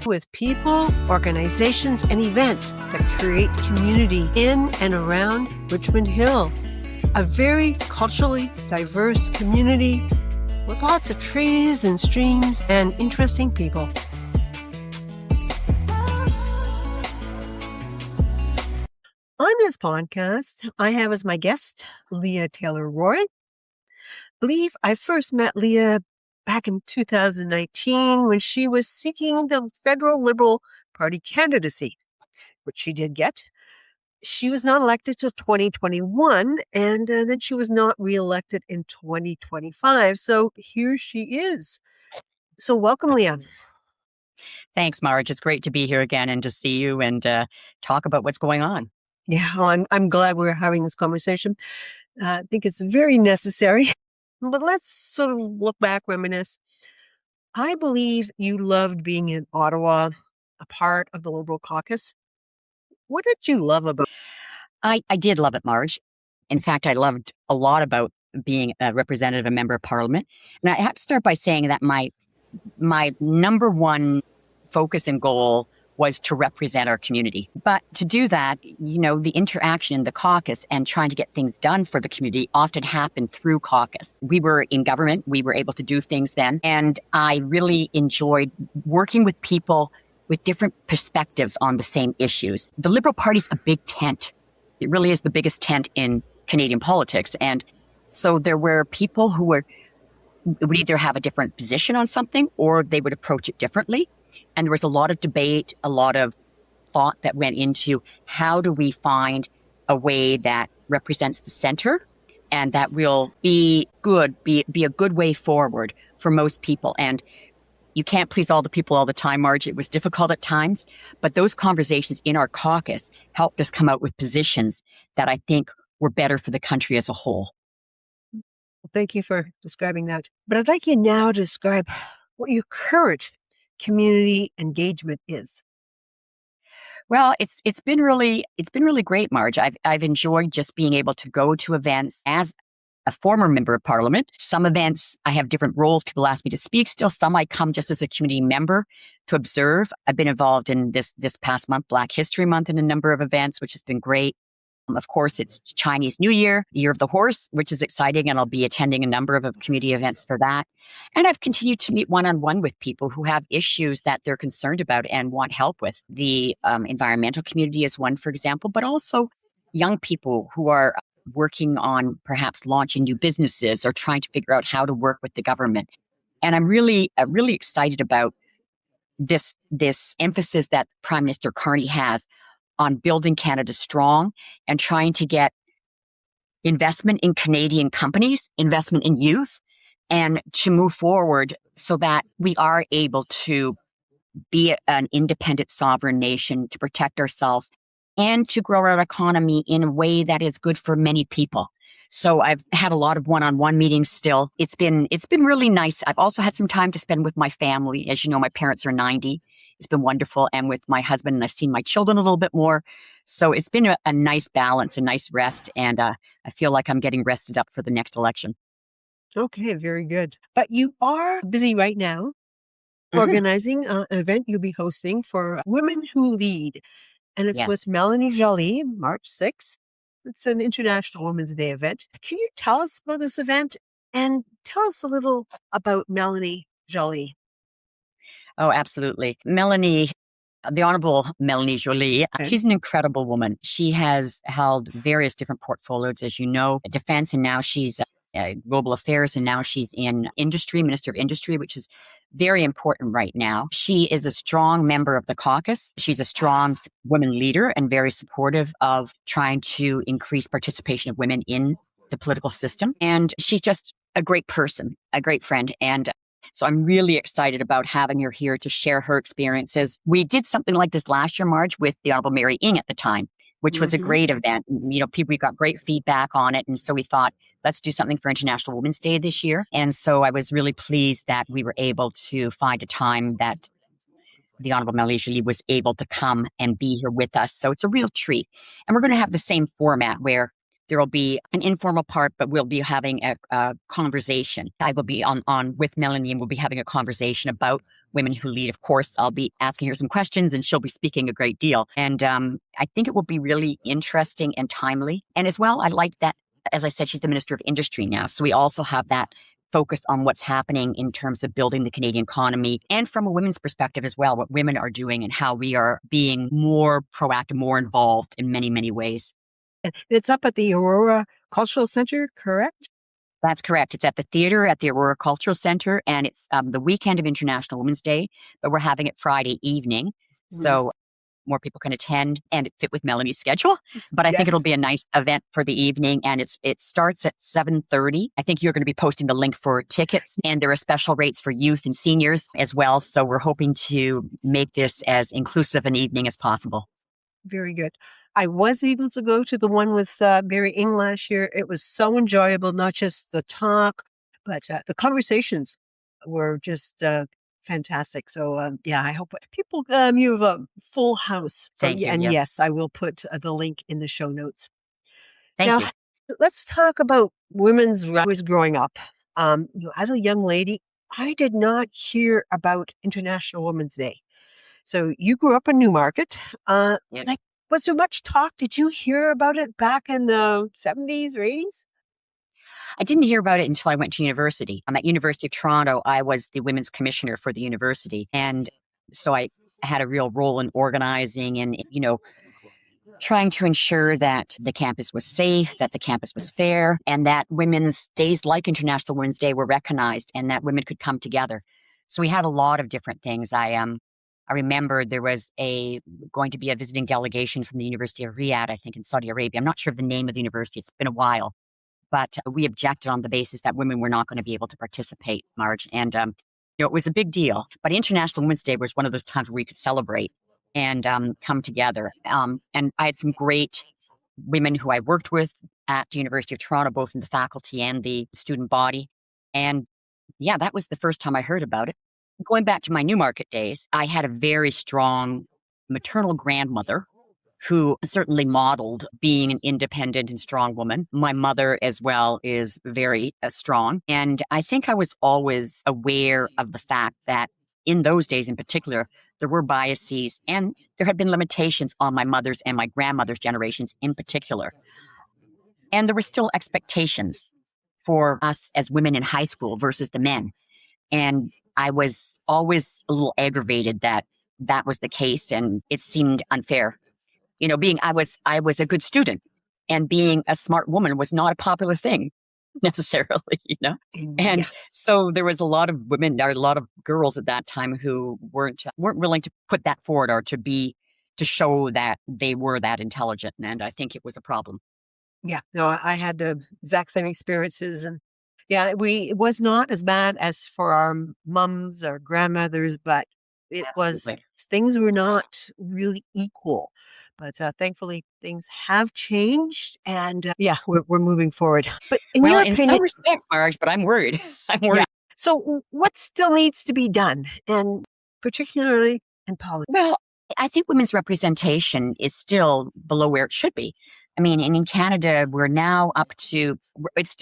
with people, organizations, and events that create community in and around Richmond Hill. A very culturally diverse community with lots of trees and streams and interesting people. On this podcast, I have as my guest Leah Taylor Roy. I believe I first met Leah back in 2019 when she was seeking the federal Liberal Party candidacy, which she did get. She was not elected till 2021, and then she was not reelected in 2025. So here she is. So welcome, Leah. Thanks, Marge. It's great to be here again and to see you and talk about what's going on. Yeah, well, I'm glad we're having this conversation. I think it's very necessary. But let's sort of look back, reminisce. I believe you loved being in Ottawa, a part of the Liberal caucus. What did you love about it? I did love it, Marge. In fact, I loved a lot about being a representative, a member of Parliament. And I have to start by saying that my number one focus and goal was to represent our community. But to do that, the interaction in the caucus and trying to get things done for the community often happened through caucus. We were in government. We were able to do things then. And I really enjoyed working with people with different perspectives on the same issues. The Liberal Party's a big tent. It really is the biggest tent in Canadian politics. And so there were people who would either have a different position on something or they would approach it differently. And there was a lot of debate, a lot of thought that went into how do we find a way that represents the center and that will be good, be a good way forward for most people. And you can't please all the people all the time, Marge. It was difficult at times, but those conversations in our caucus helped us come out with positions that I think were better for the country as a whole. Well, thank you for describing that. But I'd like you now to describe what your current community engagement is. Well, it's been really great, Marge. I've enjoyed just being able to go to events as a former member of Parliament. Some events I have different roles. People ask me to speak still. Some I come just as a community member to observe. I've been involved in this past month, Black History Month, in a number of events, which has been great. Of course, it's Chinese New Year, the Year of the Horse, which is exciting, and I'll be attending a number of community events for that. And I've continued to meet one-on-one with people who have issues that they're concerned about and want help with. The environmental community is one, for example, but also young people who are working on perhaps launching new businesses or trying to figure out how to work with the government. And I'm really excited about this emphasis that Prime Minister Carney has on building Canada strong and trying to get investment in Canadian companies, investment in youth, and to move forward so that we are able to be an independent sovereign nation, to protect ourselves, and to grow our economy in a way that is good for many people. So I've had a lot of one-on-one meetings still. It's been really nice. I've also had some time to spend with my family. As you know, my parents are 90. It's been wonderful. And with my husband, and I've seen my children a little bit more. So it's been a nice balance, a nice rest. And I feel like I'm getting rested up for the next election. Okay, very good. But you are busy right now organizing an event you'll be hosting for Women Who Lead. And it's with Melanie Joly, March 6th. It's an International Women's Day event. Can you tell us about this event and tell us a little about Melanie Joly? Oh, absolutely. Melanie, the Honorable Melanie Joly, she's an incredible woman. She has held various different portfolios, as you know, defense, and now she's global affairs, and now she's in industry, Minister of Industry, which is very important right now. She is a strong member of the caucus. She's a strong woman leader and very supportive of trying to increase participation of women in the political system. And she's just a great person, a great friend. And so I'm really excited about having her here to share her experiences. We did something like this last year, Marge, with the Honorable Mary Ng at the time, which was a great event. We got great feedback on it. And so we thought, let's do something for International Women's Day this year. And so I was really pleased that we were able to find a time that the Honorable Melanie Joly was able to come and be here with us. So it's a real treat. And we're going to have the same format where There will be an informal part, but we'll be having a conversation. I will be on with Melanie, and we'll be having a conversation about women who lead. Of course, I'll be asking her some questions, and she'll be speaking a great deal. And I think it will be really interesting and timely. And as well, I like that, as I said, she's the Minister of Industry now. So we also have that focused on what's happening in terms of building the Canadian economy, and from a women's perspective as well, what women are doing and how we are being more proactive, more involved in many, many ways. It's up at the Aurora Cultural Center, correct? That's correct. It's at the theater at the Aurora Cultural Center, and it's the weekend of International Women's Day, but we're having it Friday evening. So more people can attend and it fit with Melanie's schedule. But I think it'll be a nice event for the evening, and it starts at 7:30. I think you're going to be posting the link for tickets, and there are special rates for youth and seniors as well. So we're hoping to make this as inclusive an evening as possible. Very good. I was able to go to the one with Mary Ing last year. It was so enjoyable, not just the talk, but the conversations were just fantastic. So, I hope people, you have a full house. So, Thank you. and Yes. yes, I will put the link in the show notes. Thank Now, you. let's talk about women's rights growing up. As a young lady, I did not hear about International Women's Day. So you grew up in Newmarket. Yes. Like, was there much talk? Did you hear about it back in the 70s or 80s? I didn't hear about it until I went to university. I'm at University of Toronto. I was the women's commissioner for the university. And so I had a real role in organizing and, trying to ensure that the campus was safe, that the campus was fair, and that women's days like International Women's Day were recognized and that women could come together. So we had a lot of different things. I remember there was going to be a visiting delegation from the University of Riyadh, I think in Saudi Arabia. I'm not sure of the name of the university. It's been a while. But we objected on the basis that women were not going to be able to participate, Marge. And, it was a big deal. But International Women's Day was one of those times where we could celebrate and come together. And I had some great women who I worked with at the University of Toronto, both in the faculty and the student body. And yeah, that was the first time I heard about it. Going back to my Newmarket days, I had a very strong maternal grandmother who certainly modeled being an independent and strong woman. My mother as well is very strong. And I think I was always aware of the fact that in those days in particular, there were biases and there had been limitations on my mother's and my grandmother's generations in particular. And there were still expectations for us as women in high school versus the men. And I was always a little aggravated that that was the case, and it seemed unfair. I was a good student, and being a smart woman was not a popular thing necessarily. And so there was a lot of women, or a lot of girls at that time who weren't willing to put that forward or to show that they were that intelligent. And I think it was a problem. Yeah, no, I had the exact same experiences. And it was not as bad as for our mums or grandmothers, but things were not really equal. But thankfully, things have changed, and we're moving forward. But in your opinion, some respects, Marge, but I'm worried. I'm worried. Yeah. So, what still needs to be done, and particularly in politics? Well, I think women's representation is still below where it should be. I mean, in Canada, we're now up to, it's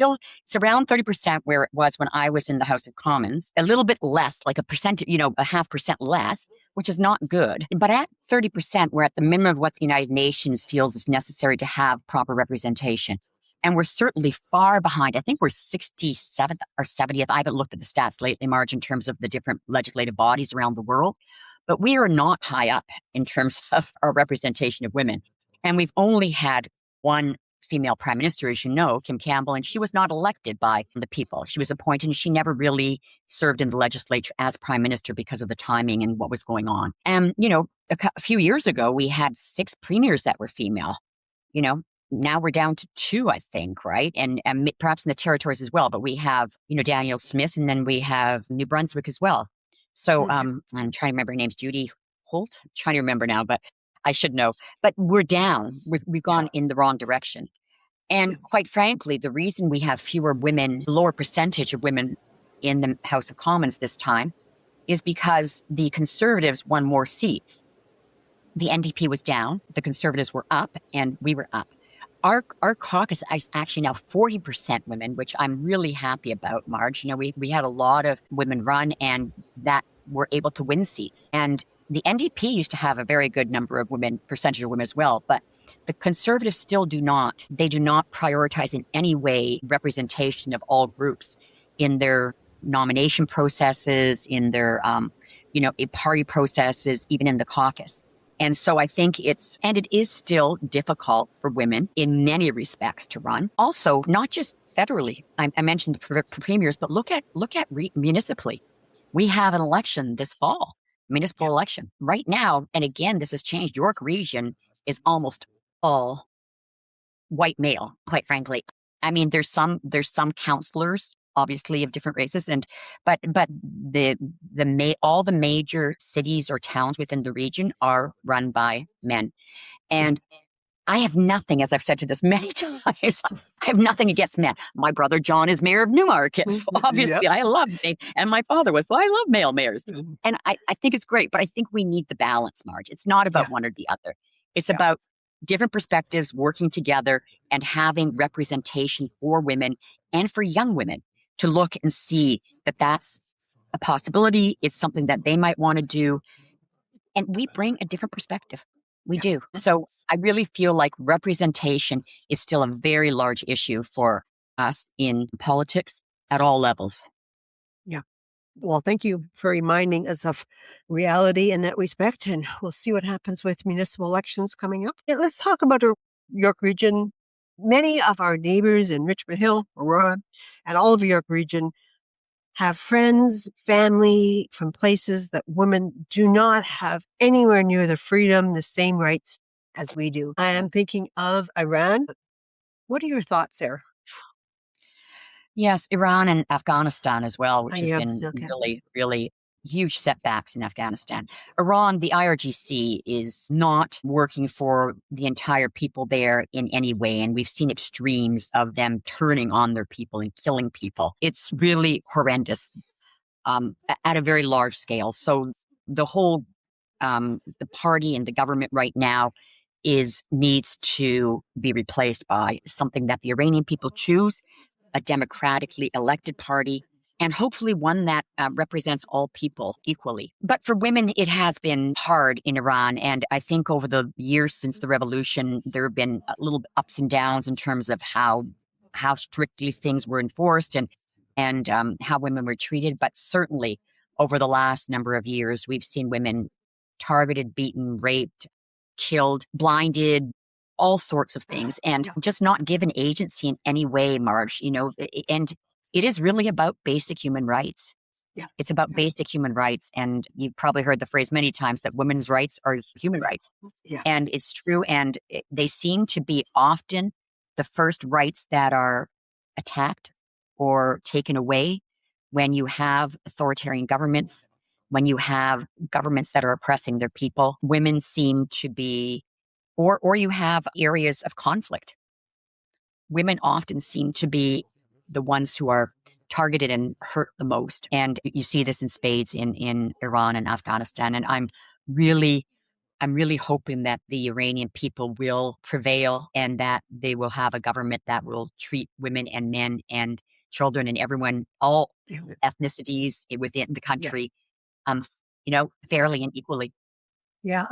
around 30% where it was when I was in the House of Commons, a little bit less, like a 0.5% less, which is not good. But at 30%, we're at the minimum of what the United Nations feels is necessary to have proper representation. And we're certainly far behind. I think we're 67th or 70th. I haven't looked at the stats lately, Marge, in terms of the different legislative bodies around the world. But we are not high up in terms of our representation of women. And we've only had one female prime minister, as you know, Kim Campbell, and she was not elected by the people. She was appointed, and she never really served in the legislature as prime minister because of the timing and what was going on. And, a few years ago, we had 6 premiers that were female. Now we're down to 2, I think, right? And perhaps in the territories as well. But we have, Danielle Smith, and then we have New Brunswick as well. So I'm trying to remember her name's Judy Holt. I'm trying to remember now, but I should know. But we're down. We've gone in the wrong direction. And quite frankly, the reason we have fewer women, lower percentage of women in the House of Commons this time is because the Conservatives won more seats. The NDP was down, the Conservatives were up, and we were up. Our caucus is actually now 40% women, which I'm really happy about, Marge. We had a lot of women run and that were able to win seats. And the NDP used to have a very good number of women, percentage of women as well, but the Conservatives still do not. They do not prioritize in any way representation of all groups in their nomination processes, in their, party processes, even in the caucus. And so I think it is still difficult for women in many respects to run. Also, not just federally. I mentioned the premiers, but look at municipally. We have an election this fall, municipal election right now. And again, this has changed. York Region is almost all white male, quite frankly. I mean, there's some counselors, obviously, of different races, but all the major cities or towns within the region are run by men. And I have nothing, as I've said to this many times, I have nothing against men. My brother John is mayor of Newmarket. So obviously, I love him. And my father was, so I love male mayors. And I think it's great, but I think we need the balance, Marge. It's not about one or the other. It's about different perspectives working together and having representation for women and for young women to look and see that that's a possibility. It's something that they might want to do. And we bring a different perspective. We do. So I really feel like representation is still a very large issue for us in politics at all levels. Yeah. Well, thank you for reminding us of reality in that respect, and we'll see what happens with municipal elections coming up. Let's talk about our York Region. Many of our neighbors in Richmond Hill, Aurora, and all of York Region have friends, family from places that women do not have anywhere near the freedom, the same rights as we do. I am thinking of Iran. What are your thoughts there? Yes, Iran and Afghanistan as well, which has been really, really huge setbacks in Afghanistan. Iran, the IRGC is not working for the entire people there in any way. And we've seen extremes of them turning on their people and killing people. It's really horrendous at a very large scale. So the whole, the party and the government right now needs to be replaced by something that the Iranian people choose, a democratically elected party, and hopefully one that represents all people equally. But for women, it has been hard in Iran. And I think over the years since the revolution, there have been little ups and downs in terms of how strictly things were enforced and how women were treated. But certainly over the last number of years, we've seen women targeted, beaten, raped, killed, blinded, all sorts of things, and just not given agency in any way, Marge, and it is really about basic human rights. Yeah. It's about basic human rights. And you've probably heard the phrase many times that women's rights are human rights. Yeah. And it's true. And they seem to be often the first rights that are attacked or taken away when you have authoritarian governments, when you have governments that are oppressing their people. Women seem to be or you have areas of conflict. Women often seem to be the ones who are targeted and hurt the most. And you see this in spades in Iran and Afghanistan. And I'm really hoping that the Iranian people will prevail and that they will have a government that will treat women and men and children and everyone, all ethnicities within the country, fairly and equally. Yeah,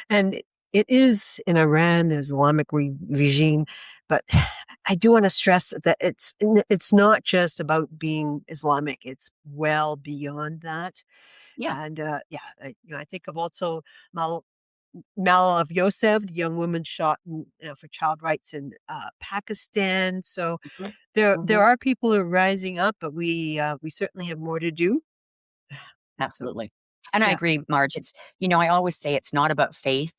and it is in Iran, the Islamic regime, but I do want to stress that it's not just about being Islamic. It's well beyond that. Yeah. And I think of also Malala Yousafzai, the young woman shot for child rights in Pakistan. So there are people who are rising up, but we certainly have more to do. Absolutely. And I agree, Marge. I always say it's not about faith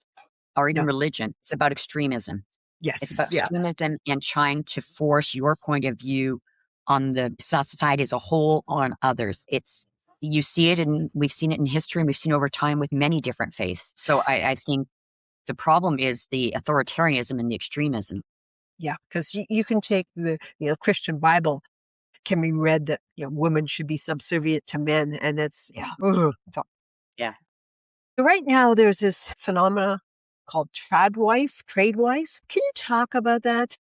or even religion. It's about extremism. Yes. It's about extremism and trying to force your point of view on the society as a whole on others. You see it, and we've seen it in history, and we've seen over time with many different faiths. So I think the problem is the authoritarianism and the extremism. Yeah, because you can take the Christian Bible can be read that women should be subservient to men, and it's Yeah. Right now there's this phenomena called trade wife. Can you talk about that?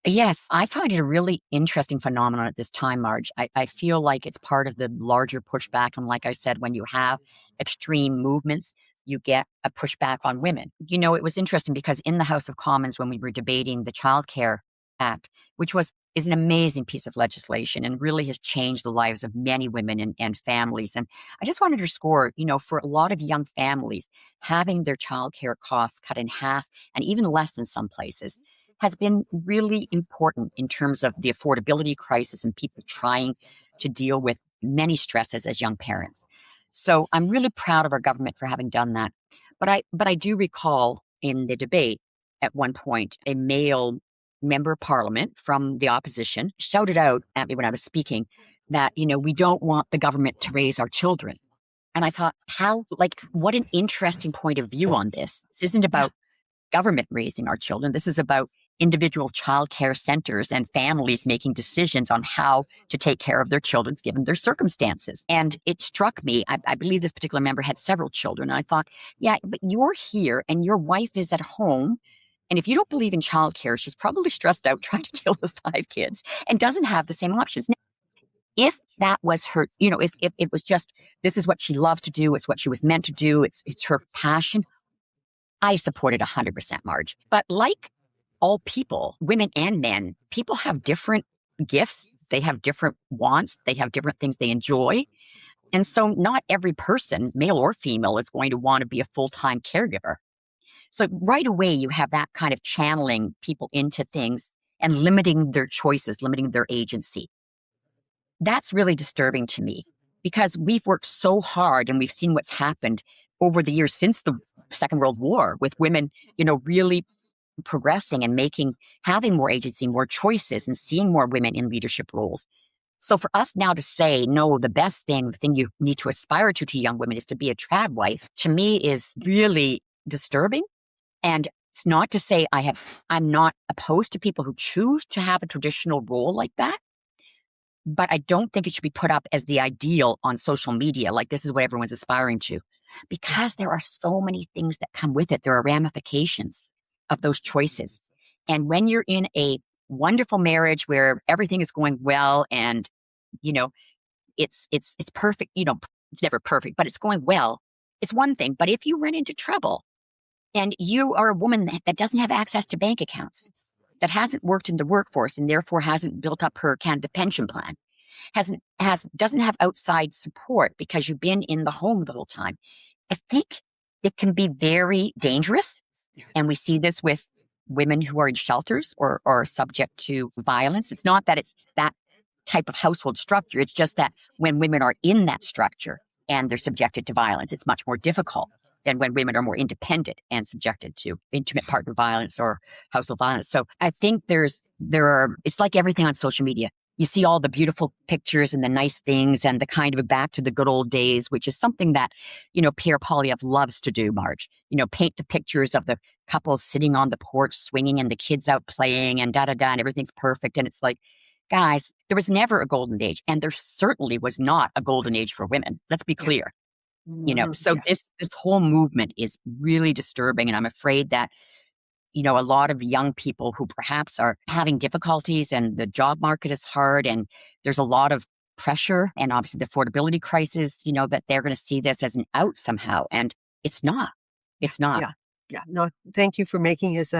Yes, I find it a really interesting phenomenon at this time, Marge. I feel like it's part of the larger pushback. And like I said, when you have extreme movements, you get a pushback on women. It was interesting because in the House of Commons, when we were debating the Child Care Act, which is an amazing piece of legislation and really has changed the lives of many women and families. And I just want to underscore, for a lot of young families, having their child care costs cut in half and even less in some places has been really important in terms of the affordability crisis and people trying to deal with many stresses as young parents. So I'm really proud of our government for having done that. But I do recall in the debate at one point a male member of parliament from the opposition shouted out at me when I was speaking that, we don't want the government to raise our children. And I thought, what an interesting point of view on this. This isn't Yeah. about government raising our children. This is about individual child care centers and families making decisions on how to take care of their children given their circumstances. And it struck me, I believe this particular member had several children. And I thought, yeah, but you're here and your wife is at home. And if you don't believe in childcare, she's probably stressed out trying to deal with 5 kids and doesn't have the same options. Now, if that was her, if it was just, this is what she loves to do, it's what she was meant to do, it's her passion, I support it 100%, Marge. But like all people, women and men, people have different gifts. They have different wants. They have different things they enjoy. And so not every person, male or female, is going to want to be a full-time caregiver. So right away, you have that kind of channeling people into things and limiting their choices, limiting their agency. That's really disturbing to me because we've worked so hard and we've seen what's happened over the years since the Second World War with women, really progressing and having more agency, more choices, and seeing more women in leadership roles. So for us now to say, no, the best thing, the thing you need to aspire to young women is to be a trad wife, to me is really disturbing. And it's not to say I'm not opposed to people who choose to have a traditional role like that. But I don't think it should be put up as the ideal on social media, like this is what everyone's aspiring to, because there are so many things that come with it. There are ramifications of those choices. And when you're in a wonderful marriage where everything is going well and, you know, it's perfect, it's never perfect, but it's going well, it's one thing. But if you run into trouble and you are a woman that doesn't have access to bank accounts, that hasn't worked in the workforce and therefore hasn't built up her Canada pension plan, doesn't have outside support because you've been in the home the whole time, I think it can be very dangerous. And we see this with women who are in shelters or are subject to violence. It's not that it's that type of household structure. It's just that when women are in that structure and they're subjected to violence, it's much more difficult than when women are more independent and subjected to intimate partner violence or household violence. So I think it's like everything on social media. You see all the beautiful pictures and the nice things and the kind of back to the good old days, which is something that, Pierre Poilievre loves to do, Marge. Paint the pictures of the couples sitting on the porch swinging and the kids out playing and da-da-da and everything's perfect. And it's like, guys, there was never a golden age. And there certainly was not a golden age for women. Let's be clear. So Yeah. this whole movement is really disturbing. And I'm afraid that, a lot of young people who perhaps are having difficulties and the job market is hard and there's a lot of pressure and obviously the affordability crisis, that they're going to see this as an out somehow. And it's not. It's not. Yeah. Yeah. No, thank you for making us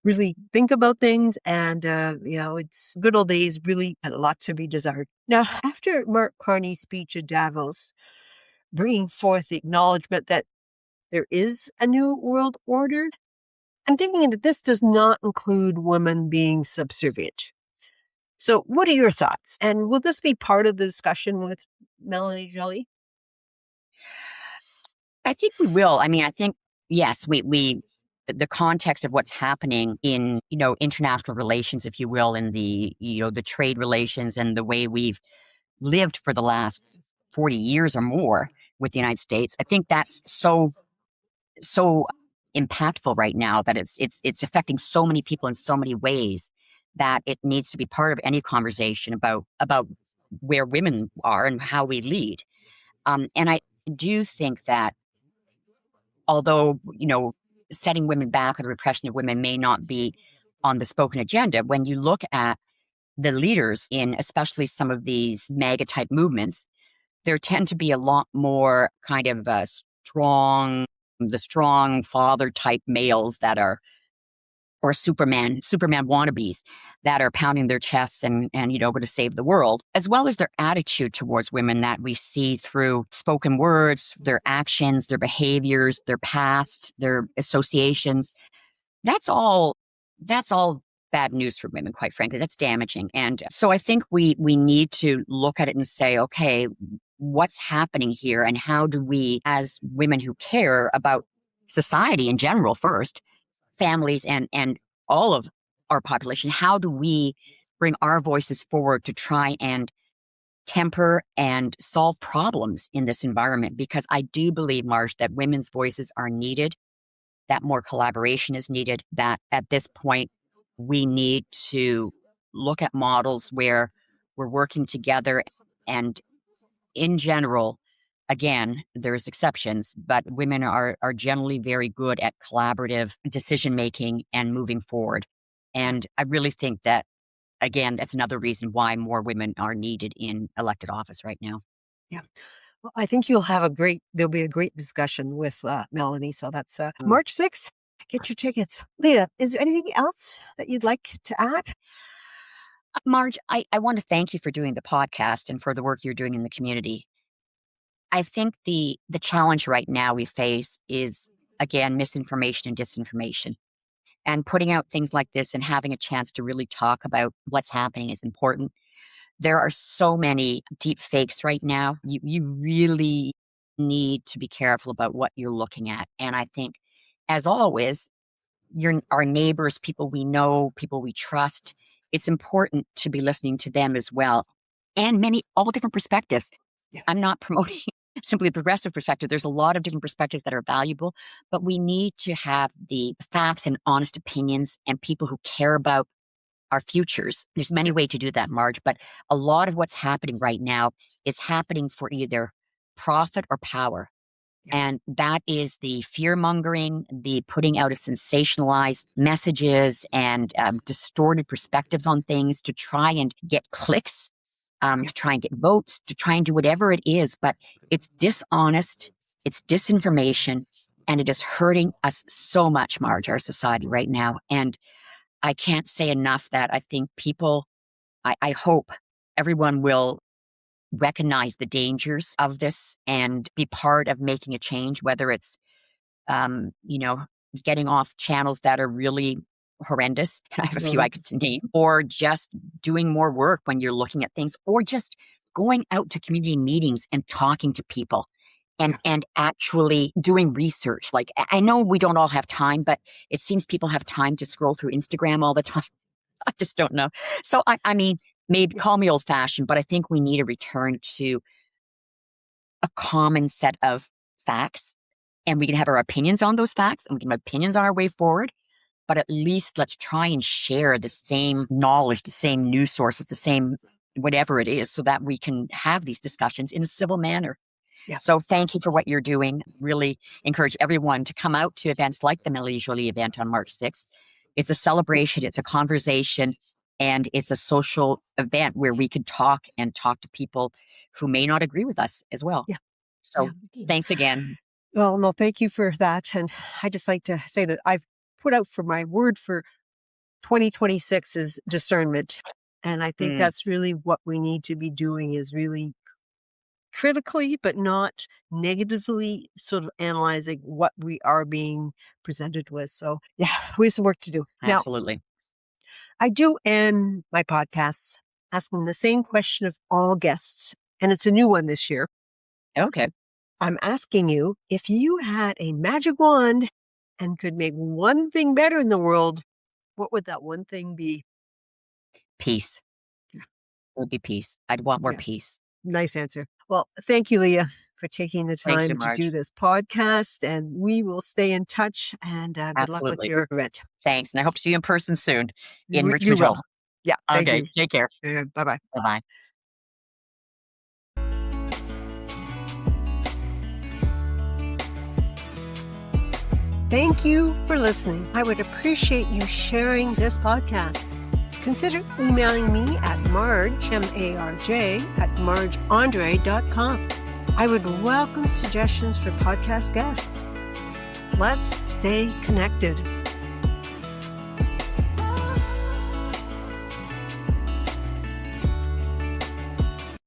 really think about things. And, it's good old days really had a lot to be desired. Now, after Mark Carney's speech at Davos, bringing forth the acknowledgement that there is a new world order, I'm thinking that this does not include women being subservient. So what are your thoughts? And will this be part of the discussion with Melanie Joly? I think we will. I mean, I think, yes, the context of what's happening in, international relations, if you will, in the trade relations and the way we've lived for the last 40 years or more with the United States. I think that's so impactful right now that it's affecting so many people in so many ways that it needs to be part of any conversation about where women are and how we lead. And I do think that although setting women back or the repression of women may not be on the spoken agenda. When you look at the leaders in especially some of these mega type movements, there tend to be a lot more kind of the strong father type males that are, or Superman wannabes that are pounding their chests and going to save the world, as well as their attitude towards women that we see through spoken words, their actions, their behaviors, their past, their associations. That's all bad news for women, quite frankly. That's damaging. And so I think we need to look at it and say, okay, what's happening here, and how do we, as women who care about society in general first, families and all of our population, how do we bring our voices forward to try and temper and solve problems in this environment? Because I do believe, Marge, that women's voices are needed, that more collaboration is needed, that at this point we need to look at models where we're working together. And in general, again, there's exceptions, but women are generally very good at collaborative decision making and moving forward. And I really think that, again, that's another reason why more women are needed in elected office right now. Yeah. Well, I think there'll be a great discussion with Melanie. So that's Mm. March 6th. Get your tickets. Leah, is there anything else that you'd like to add? Marge, I want to thank you for doing the podcast and for the work you're doing in the community. I think the challenge right now we face is, again, misinformation and disinformation. And putting out things like this and having a chance to really talk about what's happening is important. There are so many deep fakes right now. You really need to be careful about what you're looking at. And I think, as always, our neighbors, people we know, people we trust, it's important to be listening to them as well. And all different perspectives. Yeah. I'm not promoting simply a progressive perspective. There's a lot of different perspectives that are valuable, but we need to have the facts and honest opinions and people who care about our futures. There's many ways to do that, Marge, but a lot of what's happening right now is happening for either profit or power. Yeah. And that is the fear mongering, the putting out of sensationalized messages and distorted perspectives on things to try and get clicks, to try and get votes, to try and do whatever it is. But it's dishonest, it's disinformation, and it is hurting us so much, Marge, our society right now. And I can't say enough that I think I hope everyone will recognize the dangers of this and be part of making a change, whether it's, getting off channels that are really horrendous. I have a few I could name, or just doing more work when you're looking at things, or just going out to community meetings and talking to people and actually doing research. Like, I know we don't all have time, but it seems people have time to scroll through Instagram all the time. I just don't know. So, I mean, maybe call me old fashioned, but I think we need a return to a common set of facts, and we can have our opinions on those facts and we can have opinions on our way forward. But at least let's try and share the same knowledge, the same news sources, the same whatever it is, so that we can have these discussions in a civil manner. Yeah. So thank you for what you're doing. Really encourage everyone to come out to events like the Melanie Joly event on March 6th. It's a celebration, it's a conversation, and it's a social event where we can talk to people who may not agree with us as well. Yeah. So thanks again. Well, no, thank you for that. And I just like to say that I've put out for my word for 2026 is discernment. And I think that's really what we need to be doing, is really critically, but not negatively, sort of analyzing what we are being presented with. So yeah, we have some work to do. Absolutely. Now, I do end my podcasts asking the same question of all guests, and it's a new one this year. Okay. I'm asking you, if you had a magic wand and could make one thing better in the world, what would that one thing be? Peace. It would be peace. I'd want more peace. Nice answer. Well, thank you, Leah, for taking the Thank you, time to Marge. do this podcast, and we will stay in touch, and good luck with your event. Thanks. And I hope to see you in person soon in You Richmond will. Hill. Yeah. Thank Okay. you. Take care. Bye-bye. Bye-bye. Thank you for listening. I would appreciate you sharing this podcast. Consider emailing me at Marge, M-A-R-J, at margeandre.com. I would welcome suggestions for podcast guests. Let's stay connected.